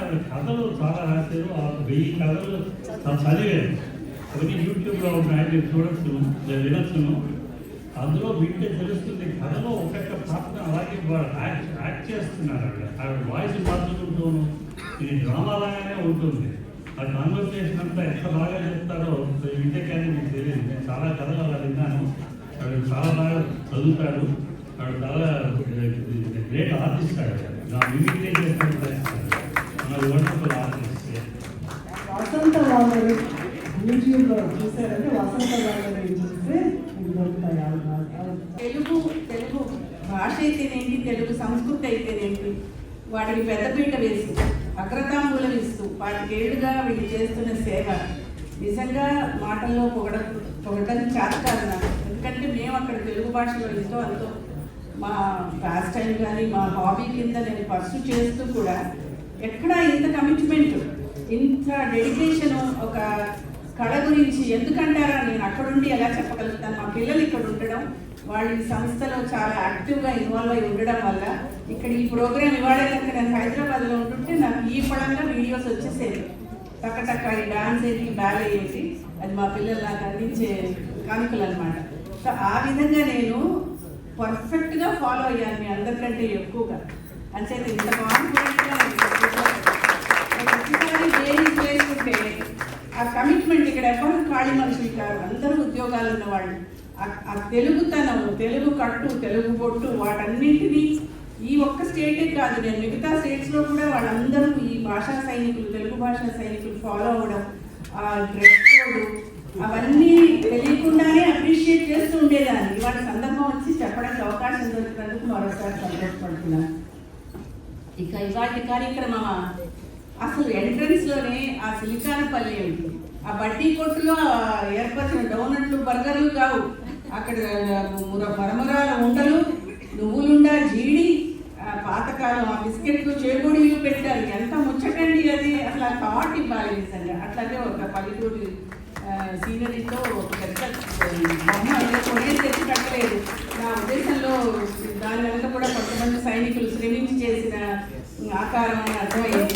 ఆవిడ కథలు చాలా రాశారు. 1000 కథలు చదివాను. కొన్ని యూట్యూబ్లో ఉన్నాయి, చూడొచ్చు, వినొచ్చును. అందులో వింటే తెలుస్తుంది కథలో ఒక్కొక్క పాత్ర అలాగే యాక్ట్ చేస్తున్నారు. ఆవిడ వాయిస్ మార్చుకుంటూను ఇది డ్రామాలాగానే ఉంటుంది. ఆ కాన్వర్సేషన్ అంతా ఎంత బాగా చెప్తారో వింటే కానీ మీకు తెలియదు. నేను చాలా కథలు అలా విన్నాను. ఆవిడ చాలా బాగా చదువుతాడు. ఆవిడ చాలా గ్రేట్ ఆర్టిస్ట్. ఆవిడ నా మిమిక్రీ చేస్తాను. Wonderful artist. వసంత వాళ్ళు యూట్యూబ్లో చూసారంటే వసంత వాళ్ళు చూస్తే తెలుగు భాష అయితేనేంటి, తెలుగు సంస్కృతి అయితేనేంటి, వాటికి పెద్దపీట వేసి అగ్రతాంబూలం ఇస్తూ 5 ఏళ్ళుగా వీళ్ళు చేస్తున్న సేవ నిజంగా మాటల్లో పొగడడం చేత కాదు నాకు. ఎందుకంటే మేము అక్కడ తెలుగు భాషలో ఎంతో అంతో మా పాస్ట్ టైం కానీ మా హాబీ కింద నేను పర్సూ చేస్తూ కూడా ఎక్కడ ఇంత కమిట్మెంట్, ఇంత డెడికేషను ఒక కళ గురించి ఎందుకంటారా నేను అక్కడుండి ఎలా చెప్పగలుగుతాను. మా పిల్లలు ఇక్కడ ఉండడం, వాళ్ళు ఈ సంస్థలో చాలా యాక్టివ్గా ఇన్వాల్వ్ అయి ఉండడం వల్ల ఇక్కడ ఈ ప్రోగ్రామ్ ఇవాళ కనుక నేను హైదరాబాద్లో ఉంటుంటే నాకు ఈ పడంగా వీడియోస్ వచ్చేసేది. టక్క ఈ డాన్స్ ఏంటి, బ్యాలే ఏంటి, అది మా పిల్లలు నాకు అందించే కానుకలు అనమాట. సో ఆ విధంగా నేను పర్ఫెక్ట్గా ఫాలో అయ్యాను మీ అందరికంటే ఎక్కువగా. అంచేత ఇంత కాన్ఫిడెంట్గా ప్రతిసారి దేని చేసుకుంటే ఆ కమిట్మెంట్ ఇక్కడ ఎవరు ఖాళీ మనుషులు కాదు, అందరూ ఉద్యోగాలు ఉన్నవాళ్ళు. ఆ తెలుగుతనం, తెలుగు కట్టు, తెలుగు బొట్టు, వాటన్నింటినీ ఈ ఒక్క స్టేటే కాదు, నేను మిగతా స్టేట్స్లో కూడా వాళ్ళందరూ ఈ భాషా సైనికులు, తెలుగు భాషా సైనికులు ఫాలో అవ్వడం, ఆ డ్రెస్ కోడ్ అవన్నీ తెలియకుండానే అప్రిషియేట్ చేస్తూ ఉండేదాన్ని. ఇవాళ సందర్భం వచ్చి చెప్పడానికి అవకాశం దొరికినందుకు మరోసారి సంతోషపడుతున్నాను. ఇక ఇవాటి కార్యక్రమం అసలు ఎంట్రన్స్లోనే ఆ సిలికానపల్లి ఉంటుంది. ఆ బడ్డీ కొట్టులో ఏర్పరిచిన డోనట్లు, బర్గర్లు కావు, అక్కడ మరమరాల ఉండలు, నువ్వులుండా, జీడి, పాతకాలం ఆ బిస్కెట్లు, చేగోడీలు పెట్టారు. ఎంత ముచ్చటండి అది. అసలు ఆ థాట్ ఇవ్వాలి నిజంగా. అట్లాగే ఒక పల్లెటూరి సీనరీతో ఒక పెద్ద బొమ్మ కొనే తెచ్చి కట్టలేదు. నా ఉద్దేశంలో దాని వెనక కూడా కొంతమంది సైనికులు శ్రమించి చేసిన ఆకారం అని అర్థమైంది.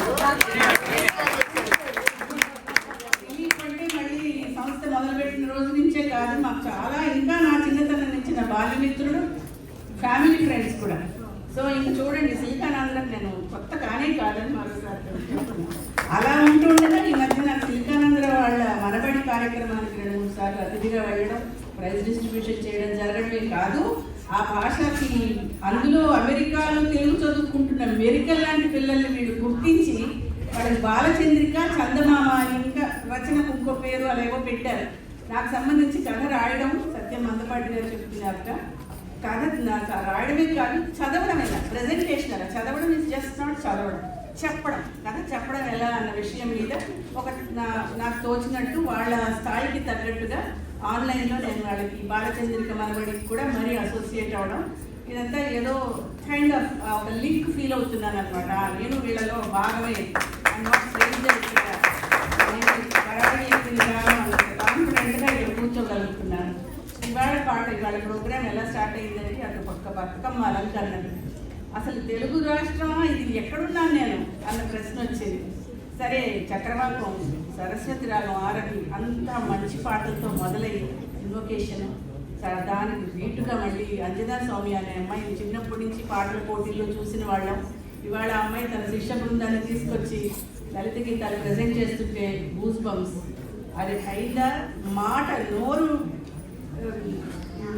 ఎందుకంటే మళ్ళీ ఈ సంస్థ మొదలుపెట్టిన రోజు నుంచే కాదు, మాకు చాలా ఇంకా నా చిన్నతనం నుంచి నా బాల్యమిత్రుడు, ఫ్యామిలీ ఫ్రెండ్స్ కూడా. సో ఇంక చూడండి, సిలికానాంధ్రం నేను కొత్త కానే కాదని మరోసారి అలా ఉంటుండగా ఈ మధ్య నాకు సిలికానాంధ్ర వాళ్ళ మనబడి కార్యక్రమానికి 2-3 సార్లు అతిథిగా వెళ్ళడం, ప్రైజ్ డిస్ట్రిబ్యూషన్ చేయడం జరగడమే కాదు, ఆ భాషకి అందులో అమెరికాలో తెలుగు చదువుకుంటున్న మెరికల్ లాంటి పిల్లల్ని వీళ్ళు గుర్తించి వాళ్ళకి బాలచంద్రిక, చందమామ ఇంకా రచనకు ఇంకో పేరు అలా పెట్టారు. నాకు సంబంధించి కథ రాయడం సత్యం మందపాటి గారు చెప్తున్నారట. కథ రాయడమే కాదు, చదవడమే, ప్రెజెంటేషన్ అలా చదవడం ఇస్ జస్ట్ నాట్ చదవడం, చెప్పడం, కథ చెప్పడం ఎలా అన్న విషయం మీద ఒక నాకు తోచినట్టు వాళ్ళ స్థాయికి తగ్గట్టుగా ఆన్లైన్లో నేను వాళ్ళకి బాలచంద్రిక మనబడికి కూడా మరీ అసోసియేట్ అవ్వడం, ఇదంతా ఏదో కైండ్ ఆఫ్ ఒక లింక్ ఫీల్ అవుతున్నాను అనమాట. నేను వీళ్ళలో భాగమే కాన్ఫిడెంట్గా ఇక్కడ కూర్చోగలుగుతున్నాను. ఇవాళ ప్రోగ్రామ్ ఎలా స్టార్ట్ అయిందంటే అటు పక్క బతుకమ్మ అలంకరణ. అసలు తెలుగు రాష్ట్రమా ఇది, ఎక్కడున్నాను నేను అన్న ప్రశ్న వచ్చేది. సరే, చక్రవాకం, సరస్వతి రాగం, ఆరతి అంతా మంచి పాటలతో మొదలై ఇన్వొకేషన్, దానికి వీటుగా మళ్ళీ అంజనా స్వామి అనే అమ్మాయిని చిన్నప్పటి నుంచి పాటల పోటీల్లో చూసిన వాళ్ళం. ఇవాళ ఆ అమ్మాయి తన శిష్య బృందాన్ని తీసుకొచ్చి లలిత గీతాలు ప్రజెంట్ చేస్తుంటే గూస్ బంప్స్. అది హైదా మాట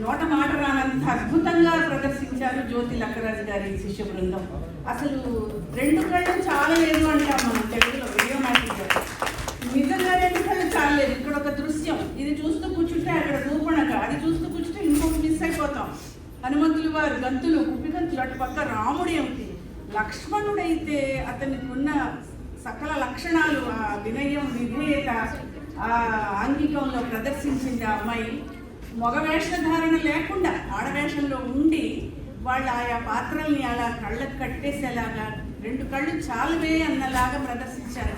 నోట మాట రానంత అద్భుతంగా ప్రదర్శించారు జ్యోతి లక్కరాజు గారి శిష్య బృందం. అసలు 2 కళ్ళు చాలా లేదు అంటాం మనం తెలుగులో వీడియోమాటిక్ గా. నిజంగా 2 కళ్ళు చాలా లేదు. ఇక్కడ ఒక దృశ్యం, ఇది చూస్తూ కూర్చుంటే అక్కడ రూపణక, అది చూస్తూ కూర్చుంటే ఇంకొక మిస్ అయిపోతాం. హనుమంతులు వారు గంతులు, కుప్పిగంతులు, అటు పక్క రాముడు ఏమిటి, లక్ష్మణుడైతే అతనికి ఉన్న సకల లక్షణాలు, ఆ వినయం, విధేయత, ఆ ఆంగికంలో ప్రదర్శించింది ఆ అమ్మాయి. మగ వేషధారణ లేకుండా ఆడవేషంలో ఉండి వాళ్ళు ఆయా పాత్రల్ని అలా కళ్ళకు కట్టేసేలాగా 2 కళ్ళు చాలువే అన్నలాగా ప్రదర్శించారు.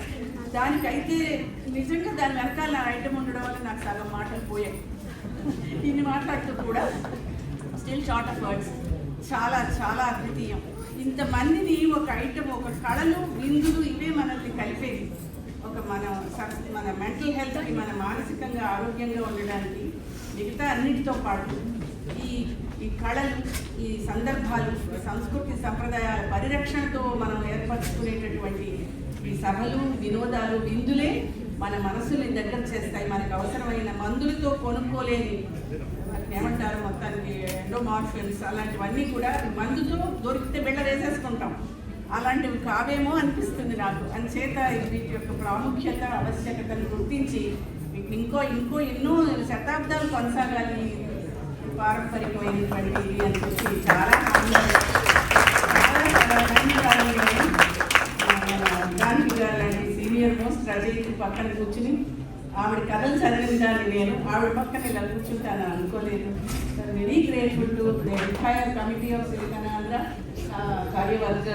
దానికైతే నిజంగా దాని వెనకాల ఐటమ్ ఉండడం వల్ల నాకు సగం మాటలు పోయాయి. ఇన్ని మాట్లాడుతూ కూడా స్టిల్ షార్ట్ ఆఫ్ వర్డ్స్. చాలా చాలా అద్వితీయం. ఇంతమందిని ఒక ఐటమ్, ఒక కళలు, విందులు ఇవే మనల్ని కలిపేవి. ఒక మన మెంటల్ హెల్త్కి, మన మానసికంగా ఆరోగ్యంగా ఉండడానికి మిగతా అన్నిటితో పాటు ఈ కళలు, ఈ సందర్భాలు, సంస్కృతి సంప్రదాయాల పరిరక్షణతో మనం ఏర్పరచుకునేటటువంటి ఈ సభలు, వినోదాలు, విందులే మన మనసుని దగ్గర చేస్తాయి. మనకు అవసరమైన మందులతో కొనుక్కోలేని ఏమంటారు మొత్తానికి ఎండోమార్ఫిన్స్ అలాంటివన్నీ కూడా మందుతో దొరికితే బిళ్ళ వేసేసుకుంటాం. అలాంటివి కావేమో అనిపిస్తుంది నాకు. అందుచేత వీటి యొక్క ప్రాముఖ్యత, ఆవశ్యకతను గుర్తించి ఇంకో ఎన్నో శతాబ్దాలు కొనసాగాలి పారంపరికమైనటువంటివి అని చెప్పి చాలా గాంధీ గారు లాంటి సీనియర్ మోస్ట్ రచయిత పక్కన కూర్చుని ఆవిడ కథలు చదివిందాన్ని నేను ఆవిడ పక్కన ఇలా కూర్చుంటాను అనుకోలేదు. Very grateful to the entire committee of Siliconandhra కార్యవర్గ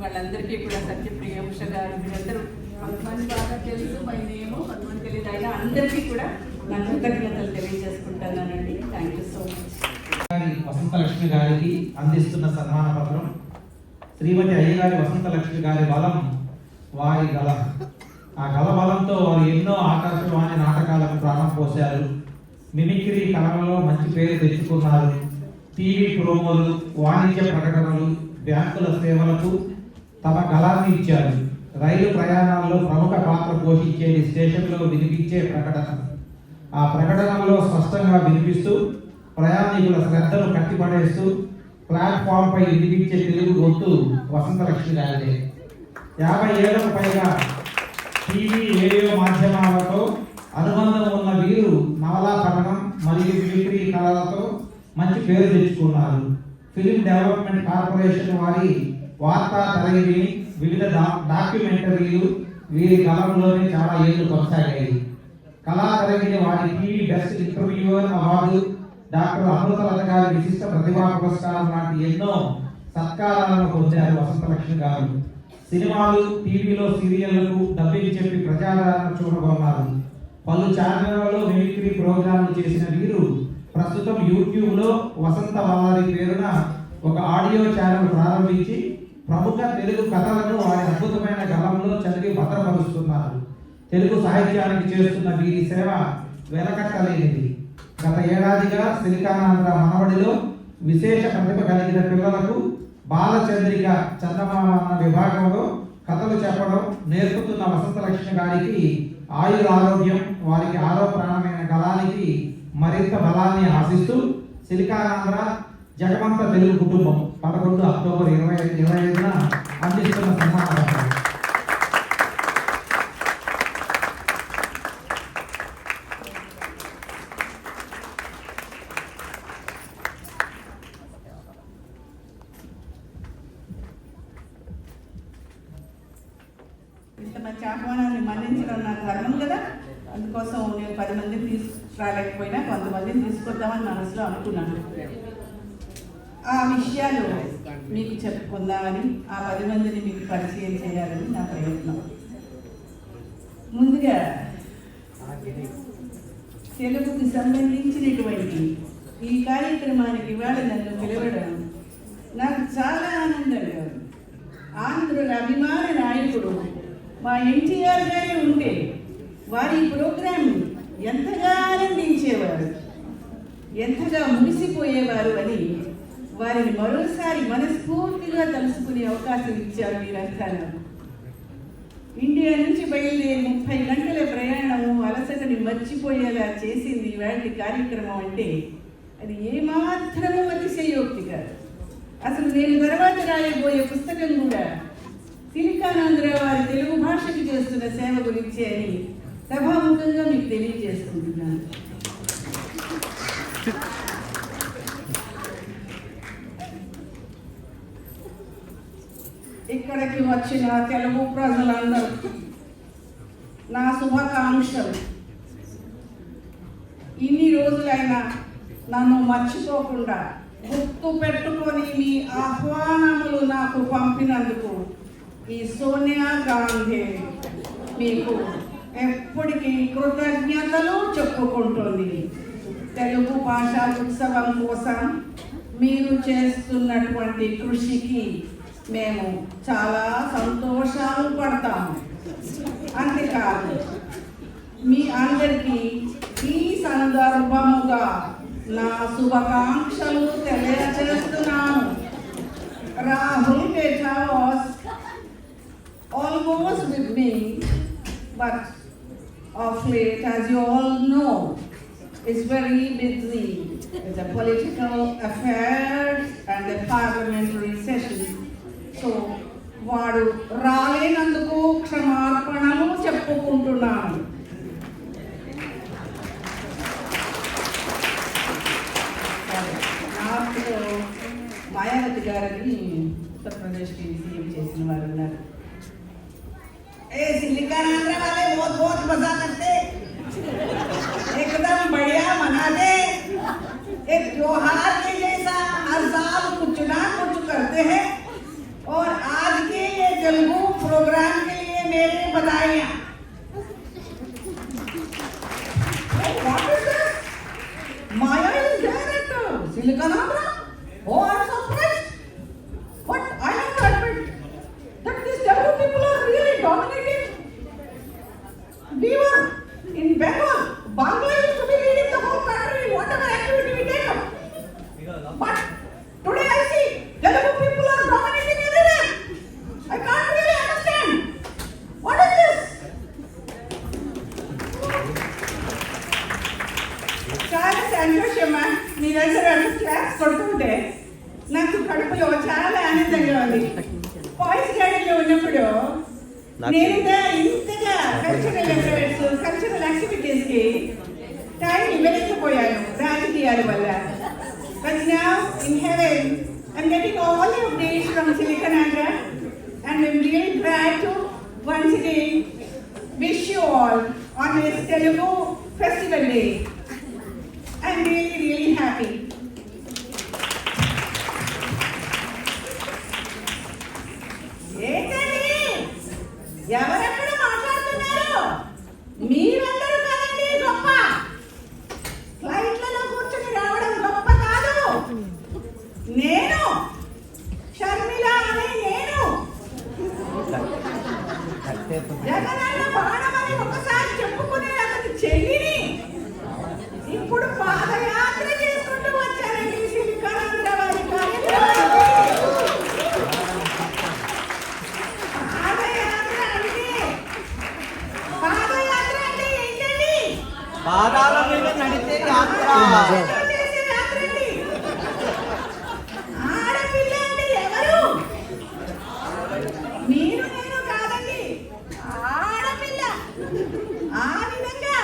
వాళ్ళందరికీ కూడా, సత్యప్రియ, ఉష గారు, వీళ్ళందరూ కొంతమంది బాగా తెలుసు, పైనేమో కొంతమంది తెలియదు, అయినా అందరికీ కూడా నా కృతజ్ఞతలు తెలియజేసుకుంటున్నానండి. Thank you so much. Vasanthalakshmi గారికి అందిస్తున్న సన్మాన పత్రం. శ్రీమతి అయ్యగారి వసంతలక్ష్మి గారి బలం వారి గల. ఆ గల బలంతో వారు ఎన్నో ఆకాశవాణి నాటకాలకు ప్రాణం పోశారు. మిమిక్రీ కళలలో మంచి పేరు తెచ్చుకున్నారు. టీవీ ప్రోమోలు, వాణిజ్య ప్రకటనలు, బ్యాంకుల సేవలకు తమ గలాన్ని ఇచ్చారు. రైలు ప్రయాణాల్లో ప్రముఖ పాత్ర పోషించేది స్టేషన్లో వినిపించే ప్రకటన. ఆ ప్రకటనలో స్పష్టంగా వినిపిస్తూ ప్రయాణికుల శ్రద్ధను కట్టిపడేస్తూ ప్లాట్ఫామ్ పై వినిపించే తెలుగు గొంతు వసంతలక్ష్మి గారిదే. 50 ఏళ్లకు పైగా టీవీ, రేడియో మాధ్యమాలతో అనుబంధం ఉన్న వీరు నవలా పఠనం మరియు మిమిక్రీ కళలతో మంచి పేరు తెచ్చుకున్నారు. ఫిలిం డెవలప్మెంట్ కార్పొరేషన్ వారి వార్తా తరగతిని, వివిధ డాక్యుమెంటరీలు వీరి కళంలోనే చాలా ఏళ్ళు కొనసాగాయి. కళా తరగతి వారి TV best interviewer award, doctor Amruthalatha గారి విశిష్ట ప్రతిభా పురస్కారం లాంటి ఎన్నో సత్కారాలను పొందారు వసంతలక్ష్మి గారు. సినిమాలు, టీవీలో సీరియళ్లకు డబ్బింగ్ చెప్పి ప్రజాదరణ చూడగొన్నారు. పలు ఛానళ్లలో మిమిక్రీ ప్రోగ్రాంలు చేసిన వీరు ప్రస్తుతం యూట్యూబ్లో వసంత వారి పేరున ఒక ఆడియో ఛానల్ ప్రారంభించి ప్రముఖ తెలుగు కథలను వారి అద్భుతమైన గళంలో చదివి భద్రపరుస్తున్నారు. తెలుగు సాహిత్యానికి చేస్తున్న వీరి సేవ వెలకట్టలేనిది. గత ఏడాదిగా సిలికానాంధ్ర మనవడిలో విశేష ప్రతిభ కలిగిన పిల్లలకు బాలచంద్రిక చందమామ అన్న విభాగంలో కథలు చెప్పడం నేర్పుతున్న వసంతలక్ష్మి గారికి ఆయురారోగ్యం, వారికి ఆరో ప్రాణమైన గలానికి మరింత బలాన్ని ఆశిస్తూ సిలికానాంధ్ర జగమంత తెలుగు కుటుంబం 11 అక్టోబర్ 2025న అందిస్తున్న సన్మాన పత్రం. ఇంత మంచి ఆహ్వానాన్ని మన్నించడం నా ధర్మం కదా. అందుకోసం నేను 10 మందిని తీసుకురాలేకపోయినా కొంతమందిని తీసుకొద్దామని మనసులో అనుకున్నాను. ఆ విషయాలు మీకు చెప్పుకుందామని, ఆ 10 మందిని మీకు పరిచయం చేయాలని నా ప్రయత్నం. ముందుగా తెలుగుకి సంబంధించినటువంటి ఈ కార్యక్రమానికి ఇవాళ నన్ను పిలవడం నాకు చాలా ఆనందంగా ఉంది. ఆంధ్రుల అభిమాన నాయకుడు మా ఎన్టీఆర్ గారే ఉంటే వారి ప్రోగ్రామ్ ఎంతగా ఆనందించేవారు, ఎంతగా ముగిసిపోయేవారు అని వారిని మరోసారి మనస్ఫూర్తిగా తలుసుకునే అవకాశం ఇచ్చారు మీరంతా. ఇండియా నుంచి బయలుదేరి 30 గంటల ప్రయాణము అలసటని మర్చిపోయేలా చేసింది ఇవాటి కార్యక్రమం అంటే అది ఏమాత్రమూ అతిశయోక్తి కాదు. అసలు నేను తర్వాత రాయబోయే పుస్తకం కూడా సిలికానాంధ్ర వారి తెలుగు భాషకి చేస్తున్న సేవ గురించి అని సభాముఖంగా మీకు తెలియజేసుకుంటున్నాను. ఇక్కడికి వచ్చిన తెలుగు ప్రజలందరూ నా శుభాకాంక్షలు. ఇన్ని రోజులైనా నన్ను మర్చిపోకుండా గుర్తు పెట్టుకొని మీ ఆహ్వానములు నాకు పంపినందుకు ఈ సోనియా గాంధీ మీకు ఎప్పటికీ కృతజ్ఞతలు చెప్పుకుంటుంది. తెలుగు భాషా ఉత్సవం కోసం మీరు చేస్తున్నటువంటి కృషికి మేము చాలా సంతోషాలు పడతాము. అంతేకాదు మీ అందరికీ ఈ సందర్భముగా నా శుభాకాంక్షలు తెలియజేస్తున్నాను. Rahul Beta was almost with me, but of late, as you all know, is very busy with the political affairs and the parliamentary session. So, వాడు రాలేనందుకు క్షమాపణలు చెప్పుకుంటున్నాను. నార్త్లో మాయావతి గారిని ఉత్తరప్రదేశ్కి సీఎం చేసిన వారు ఉన్నారు. ए सिलिकॉन आंध्र वाले बहुत बहुत मजा करते, एकदम बढ़िया मनाते, एक त्योहार के जैसा हर साल कुछ ना कुछ करते हैं. और आज के ये तेलुगु प्रोग्राम के लिए मेरे बधाइयाँ. What is this? Maya is there at Silicon Andhra? Oh, I'm surprised. But I have to admit that these Telugu people are really dominating. We were in Bengal. Bangla used to be leading the whole country in whatever activity we take up. But today I see Telugu people are dominating everywhere. I can't really understand. What is this? చాలా సంతోషమా మీ దగ్గర class కొడుతుంటే నాకు కడుపులో చాలా ఆనందంగా ఉంది. Boys గార్డెన్లో ఉన్నప్పుడు నేను ఇంతగా కల్చరల్ ఎఫర్ట్స్ కల్చరల్ యాక్టివిటీస్కి టైం ఇవ్వలేకపోయాను రాజకీయాల వల్ల. But now in heaven I'm getting all the updates from silicon Andhra and I'm really glad to once again wish you all on this Telugu festival day. I'm really happy. ఏంటండి ఎవరెక్కడ మాట్లాడుతున్నారు? మీరందరూ కదండి గొప్ప. ఫ్లైట్లలో కూర్చొని రావడం గొప్ప కాదు. నేను షర్మిల అనే నేను జగనన్న బాణమని ఒకసారి చెప్పుకునే అతని చెల్లిని ఇప్పుడు పాదయాత్ర చేసుకుంటూ వచ్చారండి సిలికాన్ ఆంధ్ర వారి పాదయాత్ర అంటే ఏంటండి? పాదాల మీద నడిచే యాత్ర. చేసే యాత్ర అండి. ఆడపిల్ల అంటే ఎవరు? మీరు నేను కాదండి, ఆడపిల్ల. ఆ విధంగా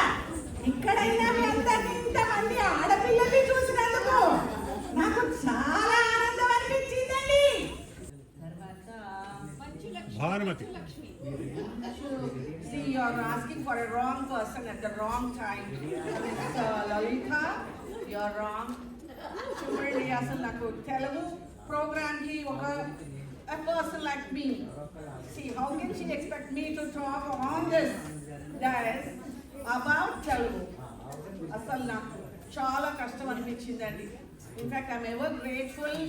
ఇక్కడైనా మీ అందరినీ ఇంతమంది ఆడపిల్లల్ని చూసినందుకు నాకు చాలా ఆనందం అనిపించిందండి. తర్వాత Bhanumathi. See, you are asking for a wrong person at the wrong time. Miss Lalita, you are wrong. చూడండి, అసలు నాకు తెలుగు ప్రోగ్రామ్ కి a person like me. See, how can she expect me to talk on this dais about Telugu? అసలు నాకు చాలా కష్టం అనిపించిందండి. In fact I'm ever grateful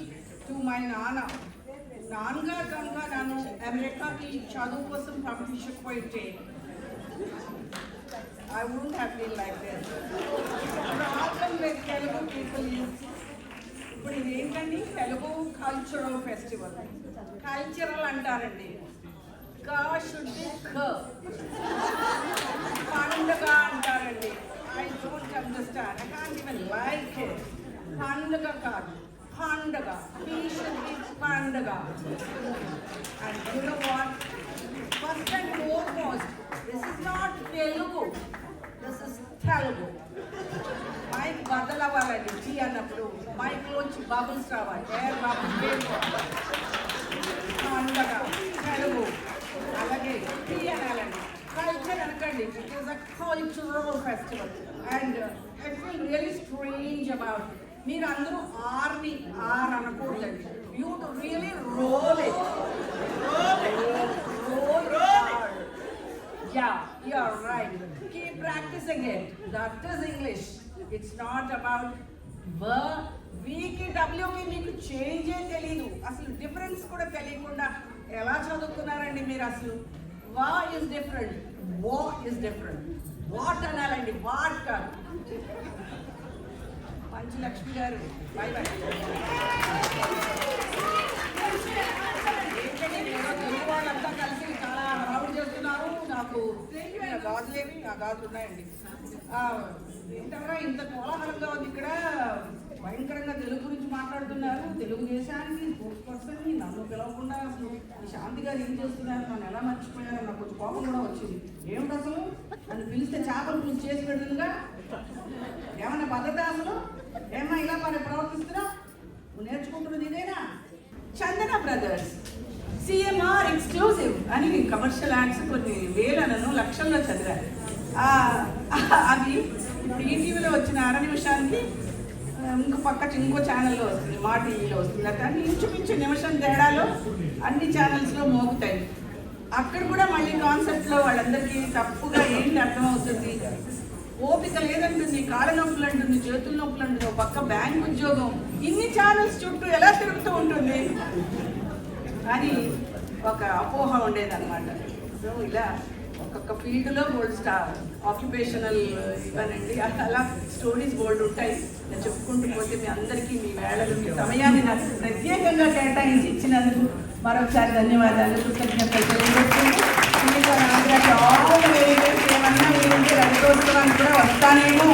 to my నాన్నగారు కనుక నన్ను అమెరికాకి చదువు కోసం పంపించకపోతే I wouldn't have been like this. Problem with Telugu people is, ఇప్పుడు ఇది ఏంటండి, తెలుగు కల్చరల్ ఫెస్టివల్. కల్చరల్ అంటారండి, కా షుడ్ బి ఖ. పండుగ అంటారండి, I don't understand. I can't even like it. పండుగ కాదు, పండుగ. He should be పండుగ. And you know what? First and foremost, this is not Telugu. This is Telugu. Mike బదలవ్వాలండి. టీ అన్నప్పుడు మైక్లోంచి బబుల్స్ రావాలి, ఎయిర్ బబుల్స్. పండుగ తెలుగు. అలాగే టీ అనాలండి. కల్చర్ అనకండి. It is a cultural festival. And I feel really strange about it. మీరు అందరూ ఆర్ని ఆర్ అనకూడదండి. You to really roll it. Yeah, you're right. Keep practicing it. That is English. It's not about వీకి డబ్ల్యూకి మీకు చేంజే తెలీదు, అసలు difference కూడా తెలియకుండా ఎలా చదువుతున్నారండి మీరు అసలు. వా ఇస్ డిఫరెంట్, వా ఇస్ డిఫరెంట్. వాట్ అనాలండి, వాట్ కాదు. పంచలక్ష్మి గారు బై బై. తెలుగు వాళ్ళంతా కలిసి చాలా హడావుడి చేస్తున్నారు. నాకు గాజులేవి, ఆ గాజులు ఉన్నాయండి. ఏంటన్నా ఇంత కోలాహలంగా ఉంది ఇక్కడ, భయంకరంగా తెలుగు గురించి మాట్లాడుతున్నారు. తెలుగుదేశానికి స్పోర్ట్స్ పర్సన్ నన్ను పిలవకుండా అసలు ఈ శాంతి గారు ఏం చేస్తున్నారు, నన్ను ఎలా మర్చిపోయారు, నాకు కొంచెం కోపం కూడా వచ్చింది. ఏమిటి అసలు నన్ను పిలిస్తే చేపల పులుసు చేసి పెడుతుందిగా, ఏమన్నా పద్ధతి అసలు? ఏమన్నా ఇలా మరి ప్రవర్తిస్తున్నా? నువ్వు నేర్చుకుంటున్నది ఇదేనా? చందన బ్రదర్స్ సిఎంఆర్ ఎక్స్క్లూజివ్ అని కమర్షియల్ యాడ్స్ కొన్ని వేలను లక్షల్లో చదివారు. అది ఇప్పుడు ఈటీవీలో వచ్చిన 6 నిమిషానికి ఇంకో ఛానల్లో వస్తుంది, మా టీవీలో వస్తుంది. కానీ ఇంచుమించు నిమిషం తేడాలో అన్ని ఛానల్స్లో మోగుతాయి. అక్కడ కూడా మళ్ళీ కాన్సెప్ట్లో వాళ్ళందరికీ తప్పుగా ఏంటి అర్థమవుతుంది. ఓపిక లేదంటుంది, కాళ్ళ నొప్పులు అంటుంది, చేతుల నొప్పులు అంటుంది, ఒక పక్క బ్యాంక్ ఉద్యోగం, ఇన్ని ఛానల్స్ చుట్టూ ఎలా తిరుగుతూ ఉంటుంది అని ఒక అపోహ ఉండేదన్నమాట. సో ఇలా ఒక్కొక్క ఫీల్డ్లో బోల్డ్ స్టార్ ఆక్యుపేషనల్ ఇవనండి, అలా స్టోరీస్ బోల్డ్ ఉంటాయి. నేను చెప్పుకుంటూ పోతే మీ అందరికీ మీ వేళలు, మీ సమయాన్ని నాకు ప్రత్యేకంగా కేటాయించి ఇచ్చినందుకు మరొకసారి ధన్యవాదాలు, కృతజ్ఞతలు తెలియజేస్తున్నాను. ఏమన్నా రజతోత్సవానికి కూడా వస్తానేమో